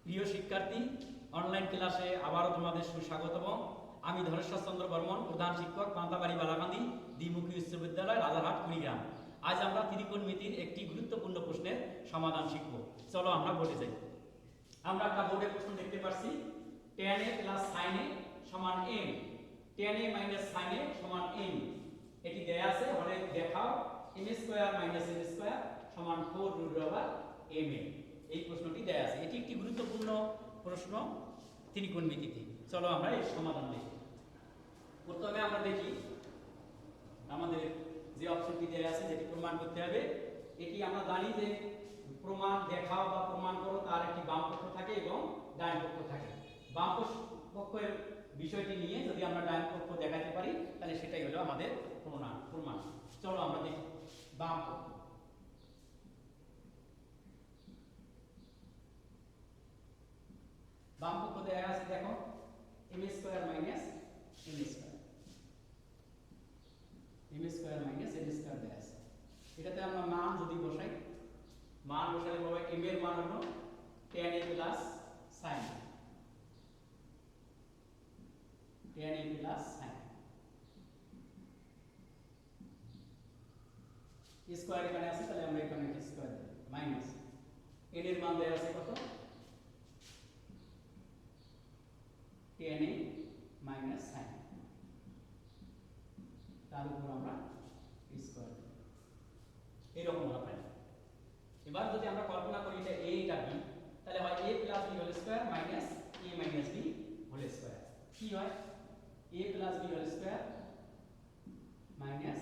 প্রিয় শিক্ষার্থী, অনলাইন ক্লাসে আবারও তোমাদের সুস্বাগতম। আমি ধনেশ্বর চন্দ্র বর্মন, প্রধান শিক্ষক, পান্তাবাড়ি বালাকান্দি দ্বিমুখী উচ্চ বিদ্যালয়, রাজারহাট, কুড়িগ্রাম। আজ আমরা ত্রিকোণমিতির একটি গুরুত্বপূর্ণ প্রশ্নের সমাধান শিখব। চলো আমরা বোর্ডে যাই। আমরা একটা বোর্ডে প্রশ্ন দেখতে পাচ্ছি, tan a plus sin a সমান m, tan a minus sin a সমান m। এটি দেয়া আছে, হলে দেখাও m square minus n square সমান 4 রুট ওভার m a। এই প্রশ্নটি দেয়া আছে। এটি একটি গুরুত্বপূর্ণ প্রশ্ন ত্রিকোণমিতিতে। চলো আমরা এর সমাধান দেখি। প্রথমে আমরা দেখি আমাদের যে অপশনটি দেয়া আছে, যেটি প্রমাণ করতে হবে। এটি আমরা জানি যে প্রমাণ দেখাও বা প্রমাণ করো তার একটি বাম পক্ষ থাকে এবং ডান পক্ষ থাকে। বাম পক্ষের বিষয়টি নিয়ে যদি আমরা ডান পক্ষ দেখাতে পারি তাহলে সেটাই হলো আমাদের প্রমাণ। চলো আমরা দেখি বাম পক্ষ। বাম পক্ষ দেয়া আছে, দেখো m square minus n square, m square minus n square দেয়া আছে। এটাতে আমরা মান যদি বসাই, মান বসালে পাবো m এর মান হলো tan a plus sin a, tan a plus sin a square এখানে আছে, তাহলে আমরা এখানে স্কয়ার দেব মাইনাস n এর মান দেয়া আছে কত, tan a minus sin a, তার উপর আমরা স্কয়ার দেব। এরকম আমরা পাই। এবার যদি আমরা কল্পনা করি এটা a এটা b, তাহলে হয় a plus b whole square minus a minus b whole square. কি হয় a plus b whole square minus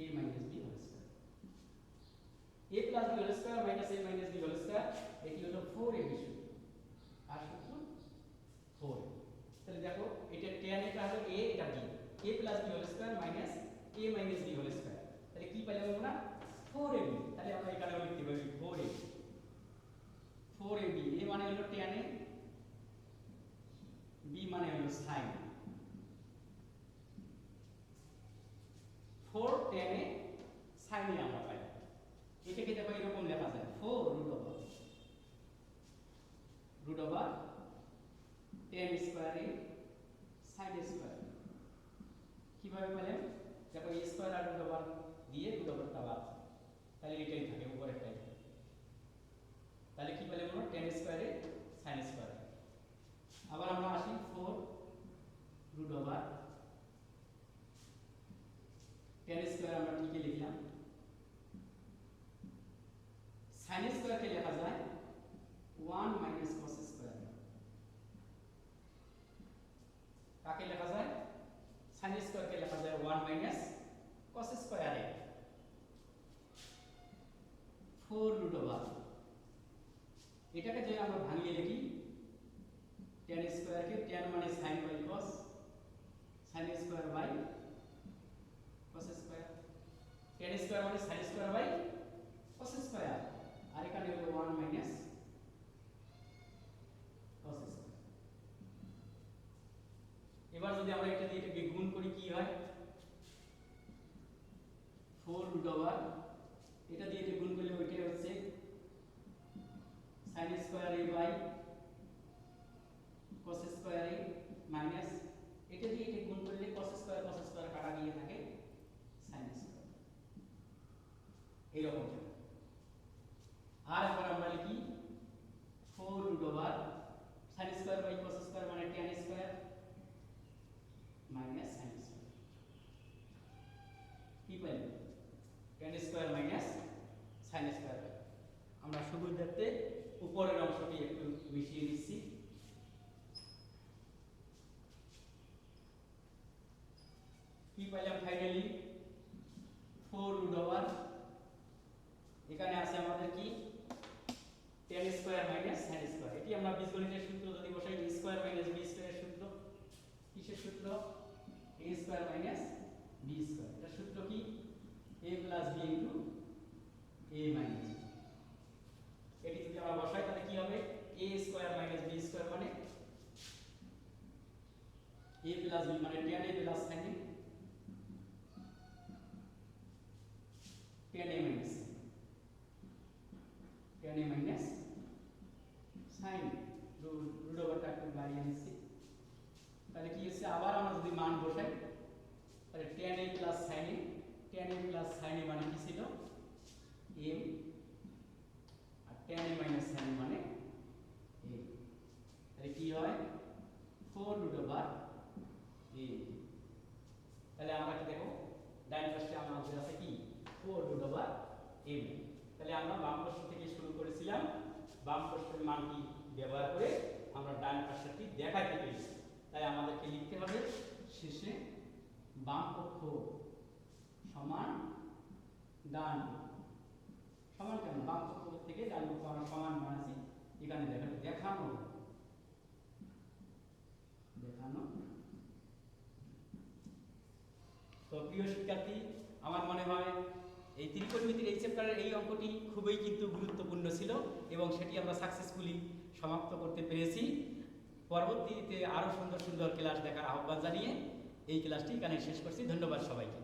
a minus b whole square. a plus b whole square minus a minus b whole square, এটি হলো 4ab সূত্র। আর সূত্র 4। তাহলে দেখো এটা tan এটা হলো a এটা b, a plus b whole square minus a minus b whole square. তাহলে কি পেলাম আমরা 4ab। তাহলে আমরা এখানে লিখতে পারি 4ab, 4ab। a মানে হলো tan a, b মানে হলো sin a, 4 tan a sin a আমরা পাই। এটাকে দেখো এরকম লেখা যায় 4 root over tan square a sin a square. কিভাবে পেলেন? দেখো a স্কয়ার আর রুট ওভার দিয়ে রুট ওভারটা বাদ, তাহলে এটাই থাকে উপরেরটাই। তাহলে কি পেলাম আমরা tan square a sin square. আবার আমরা আসি 4 রুট ওভার tan স্কয়ার আমরা ঠিকই লিখলাম, sin স্কয়ার কে লেখা যায় 1 মাইনাস cos স্কয়ার। কাকে লেখা যায়? sin স্কয়ার কে লেখা যায় 1 মাইনাস cos স্কয়ার এ। 4 রুট ওভার, এটাকে যদি আমরা ভাঙিয়ে লিখি tan স্কয়ার কে, tan মানে sin by cos, sin square by cos square, tan square মানে sin square by cos square, আর এখানে হলো 1 মাইনাস cos স্কয়ার। এবার যদি আমরা এটা দিয়ে এটাকে গুণ করি কি হয়, 4 রুট ওভার এটা দিয়ে এটা গুণ করলে ওইটাই হচ্ছে sin square a by cos square a minus এটা দিয়ে এটা গুণ করলে cos স্কয়ার কাটা গিয়ে থাকে sin স্কয়ার। এইরকম। আর এবার আমরা লিখি 4 root over sin square by cos square মানে tan square minus sin square. কি পাই? tan square minus sin square. আমরা সুবিধার্থে উপরের অংশটি একটু মিশিয়ে নিচ্ছি। কি পাইলাম ফাইনালি 4 রুট ওভার, এখানে আছে আমাদের কি tan square minus sin square. এটি আমরা বীজগণিতের সূত্র যদি বসাই a square minus b square সূত্র। কিসের সূত্র? a square minus b square. এটা সূত্র কি? a plus b into a minus b। এটি যদি আমরা বসাই তাহলে কি হবে a square minus b square মানে a প্লাস b মানে tan a plus sin a, tan a minus tan a minus sin a। নিচ্ছি। তাহলে কি হচ্ছে, আবার আমরা যদি মান বসাই তাহলে tan a plus sin a, tan a plus sin a মানে কি ছিল m, আর tan a minus sin a মানে a। তাহলে কি হয় 4 রুট ওভার a। তাহলে আমরা কি দেখো ডান পাশে আমাদের আছে কি 4 রুট ওভার m। তাহলে আমরা বাম পাশ থেকে শুরু করেছিলাম, বাম পাশের মানটি ব্যবহার করে আমরা ডান পাশটি দেখাইতে পেরেছি। তাই আমাদেরকে লিখতে হবে শেষে বাম পক্ষ সমান ডান পক্ষ। সমান কেন, বাম পক্ষ থেকে ডান পক্ষ আমরা সমান বানাচ্ছি, এখানে দেখানো দেখানো। তো প্রিয় শিক্ষার্থী, আমার মনে হয় এই ত্রিকোণমিতির এই চ্যাপ্টারের এই অঙ্কটি খুবই কিন্তু গুরুত্বপূর্ণ ছিল এবং সেটি আমরা সাকসেসফুলি সমাপ্ত করতে পেরেছি। পরবর্তীতে আরও সুন্দর সুন্দর ক্লাস দেখার আহ্বান জানিয়ে এই ক্লাসটি এখানে শেষ করছি। ধন্যবাদ সবাইকে।